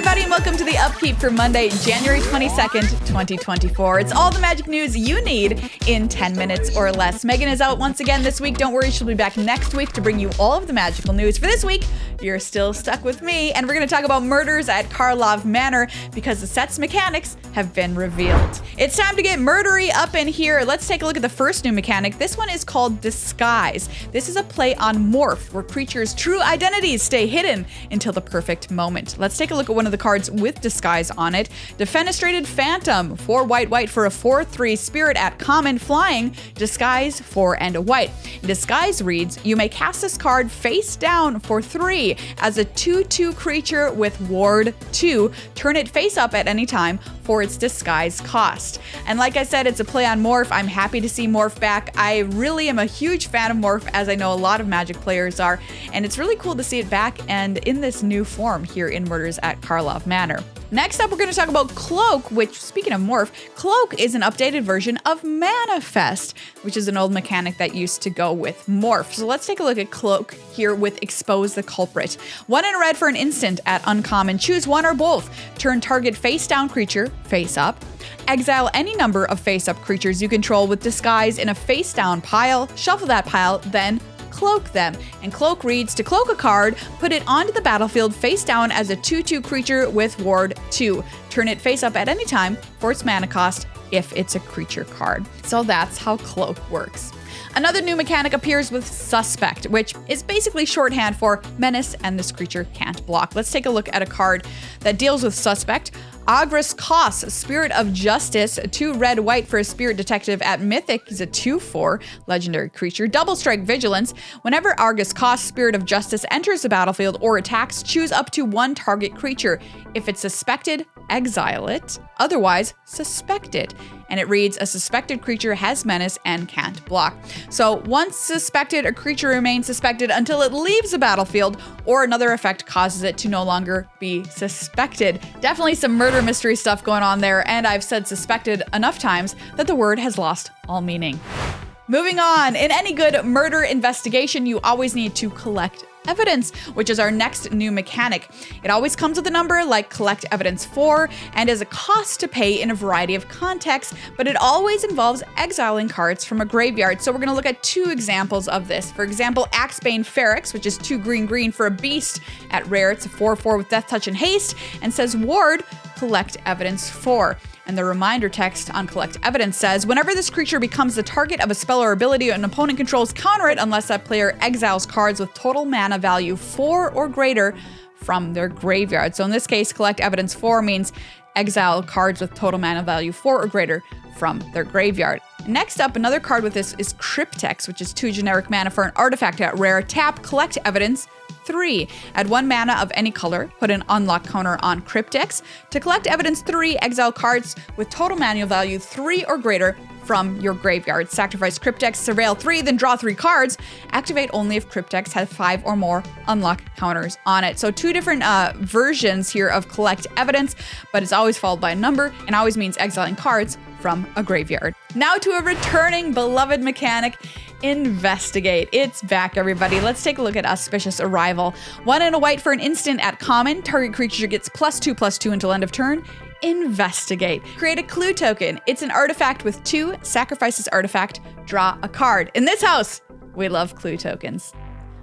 everybody, and welcome to the Upkeep for Monday, January 22nd, 2024. It's all the magic news you need in 10 minutes or less. Megan is out once again this week. Don't worry, she'll be back next week to bring you all of the magical news. For this week, you're still stuck with me, and we're going to talk about murders at Karlov Manor because the set's mechanics have been revealed. It's time to get murdery up in here. Let's take a look at the first new mechanic. This one is called Disguise. This is a play on Morph, where creatures' true identities stay hidden until the perfect moment. Let's take a look at one of the cards with Disguise on it. Defenestrated Phantom, 4 white for a 4/3 spirit at common flying, Disguise 4 and a white. Disguise reads, you may cast this card face down for 3 as a 2/2 creature with ward 2. Turn it face up at any time for its disguise cost. And like I said, it's a play on Morph. I'm happy to see Morph back. I really am a huge fan of Morph, as I know a lot of Magic players are, and it's really cool to see it back and in this new form here in Murders at Karlov Manor. Next up, we're going to talk about Cloak, which, speaking of Morph, Cloak is an updated version of Manifest, which is an old mechanic that used to go with Morph. So let's take a look at Cloak here with Expose the Culprit. 1 in red for an instant at uncommon. Choose one or both. Turn target face down creature face up. Exile any number of face up creatures you control with Disguise in a face down pile. Shuffle that pile, then cloak them. And Cloak reads, to cloak a card, put it onto the battlefield face down as a 2/2 creature with ward 2. Turn it face up at any time for its mana cost if it's a creature card. So that's how Cloak works. Another new mechanic appears with Suspect, which is basically shorthand for menace and this creature can't block. Let's take a look at a card that deals with Suspect. Agris Kos, Spirit of Justice, 2 red-white for a Spirit Detective at Mythic. He's a 2/4 legendary creature. Double strike Vigilance. Whenever Agris Kos, Spirit of Justice, enters the battlefield or attacks, choose up to 1 target creature. If it's suspected, exile it. Otherwise, suspect it. And it reads, a suspected creature has menace and can't block. So once suspected, a creature remains suspected until it leaves the battlefield or another effect causes it to no longer be suspected. Definitely some murder mystery stuff going on there, and I've said suspected enough times that the word has lost all meaning. Moving on, in any good murder investigation, you always need to collect evidence, which is our next new mechanic. It always comes with a number like collect evidence 4 and is a cost to pay in a variety of contexts, but it always involves exiling cards from a graveyard. So we're going to look at 2 examples of this. For example, Axebane Feryx, which is 2 green for a beast. At rare, it's a 4/4 with Death Touch and Haste, and says ward, collect evidence 4. And the reminder text on Collect Evidence says, whenever this creature becomes the target of a spell or ability an opponent controls, counter it unless that player exiles cards with total mana value 4 or greater from their graveyard. So in this case, Collect Evidence 4 means exile cards with total mana value 4 or greater from their graveyard. Next up, another card with this is Cryptex, which is 2 generic mana for an artifact at rare. Tap, collect evidence 3. Add 1 mana of any color, put an unlock counter on Cryptex. To collect evidence 3, exile cards with total mana value 3 or greater from your graveyard. Sacrifice Cryptex, surveil 3, then draw 3 cards. Activate only if Cryptex has 5 or more unlock counters on it. So 2 different versions here of collect evidence, but it's always followed by a number and always means exiling cards from a graveyard. Now to a returning beloved mechanic, Investigate. It's back, everybody. Let's take a look at Auspicious Arrival. 1 and a white for an instant at common. Target creature gets +2/+2 until end of turn. Investigate. Create a clue token. It's an artifact with 2. Sacrifice this artifact. Draw a card. In this house, we love clue tokens.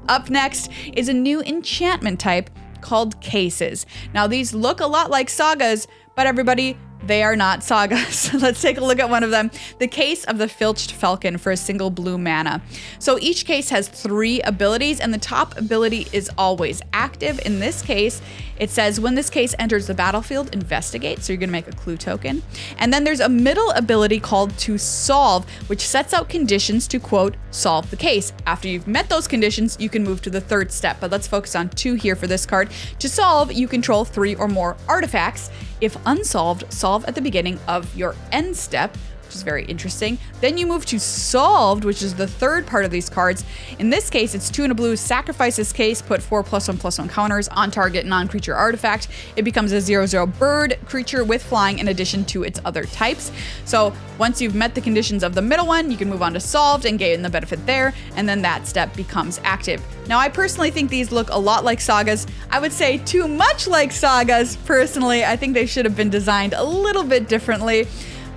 Up next is a new enchantment type called Cases. Now these look a lot like sagas, but everybody, they are not sagas. Let's take a look at one of them. The Case of the Filched Falcon for a single blue mana. So each case has 3 abilities, and the top ability is always active. In this case, it says when this case enters the battlefield, investigate. So you're gonna make a clue token. And then there's a middle ability called To Solve, which sets out conditions to, quote, solve the case. After you've met those conditions, you can move to the 3rd step, but let's focus on 2 here for this card. To solve, you control 3 or more artifacts. If unsolved, solve at the beginning of your end step which is very interesting. Then you move to Solved, which is the third part of these cards. In this case, it's 2 and a blue, sacrifice this case, put 4+1/+1 counters on target non-creature artifact. It becomes a 0/0 bird creature with flying in addition to its other types. So once you've met the conditions of the middle one, you can move on to Solved and gain the benefit there, and then that step becomes active. Now, I personally think these look a lot like Sagas. I would say too much like Sagas, personally. I think they should have been designed a little bit differently,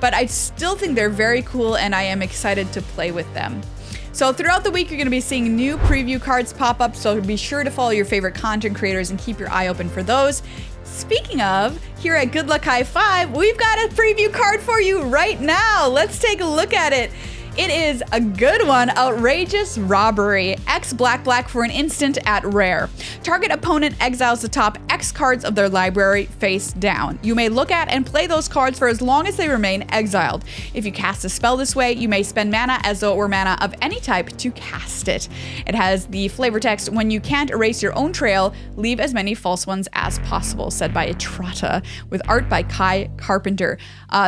but I still think they're very cool, and I am excited to play with them. So throughout the week, you're going to be seeing new preview cards pop up, so be sure to follow your favorite content creators and keep your eye open for those. Speaking of, here at Good Luck High Five, we've got a preview card for you right now. Let's take a look at it. It is a good one. Outrageous Robbery. X black for an instant at rare. Target opponent exiles the top X cards of their library face down. You may look at and play those cards for as long as they remain exiled. If you cast a spell this way, you may spend mana as though it were mana of any type to cast it. It has the flavor text, when you can't erase your own trail, leave as many false ones as possible, said by Etrata, with art by Kai Carpenter.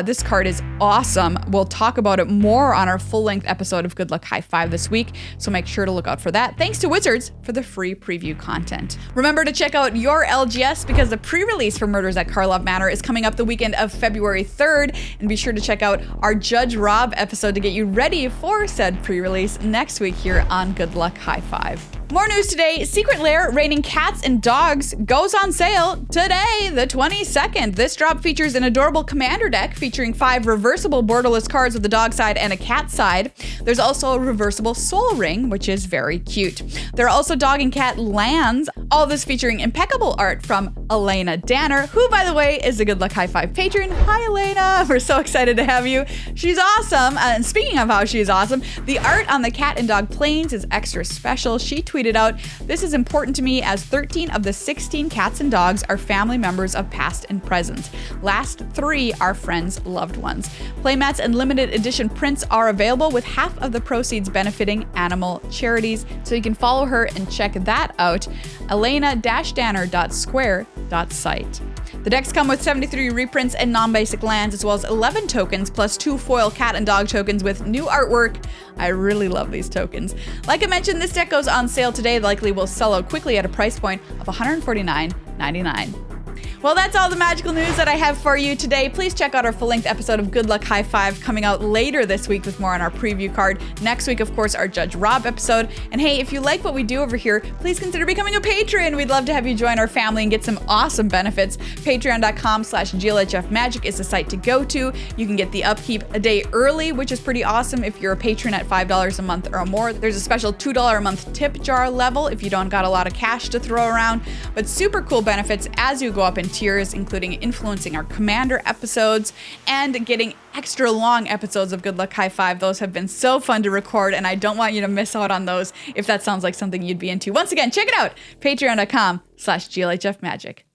This card is awesome. We'll talk about it more on our full-length episode of Good Luck High Five this week, so make sure to look out for that. Thanks to Wizards for the free preview content. Remember to check out your LGS because the pre-release for Murders at Karlov Manor is coming up the weekend of February 3rd, and be sure to check out our Judge Rob episode to get you ready for said pre-release next week here on Good Luck High Five. More news today. Secret Lair raining cats and dogs goes on sale today, the 22nd. This drop features an adorable commander deck featuring 5 reversible borderless cards with a dog side and a cat side. There's also a reversible soul ring, which is very cute. There are also dog and cat lands, all this featuring impeccable art from Elena Danner, who, by the way, is a Good Luck High Five patron. Hi, Elena. We're so excited to have you. She's awesome. And speaking of how she's awesome, the art on the cat and dog planes is extra special. She tweeted out, "This is important to me as 13 of the 16 cats and dogs are family members of past and present. Last 3 are friends' loved ones. Playmats and limited edition prints are available with half of the proceeds benefiting animal charities." So you can follow her and check that out. Elena-danner.square.site. The decks come with 73 reprints and non-basic lands, as well as 11 tokens, plus 2 foil cat and dog tokens with new artwork. I really love these tokens. Like I mentioned, this deck goes on sale today. Likely will sell out quickly at a price point of $149.99. Well, that's all the magical news that I have for you today. Please check out our full-length episode of Good Luck High Five coming out later this week with more on our preview card. Next week, of course, our Judge Rob episode. And hey, if you like what we do over here, please consider becoming a patron. We'd love to have you join our family and get some awesome benefits. Patreon.com/GLHF Magic is the site to go to. You can get the Upkeep a day early, which is pretty awesome if you're a patron at $5 a month or more. There's a special $2 a month tip jar level if you don't got a lot of cash to throw around. But super cool benefits as you go up in tiers, including influencing our Commander episodes and getting extra long episodes of Good Luck High Five. Those have been so fun to record, and I don't want you to miss out on those if that sounds like something you'd be into. Once again, check it out, patreon.com/GLHF Magic.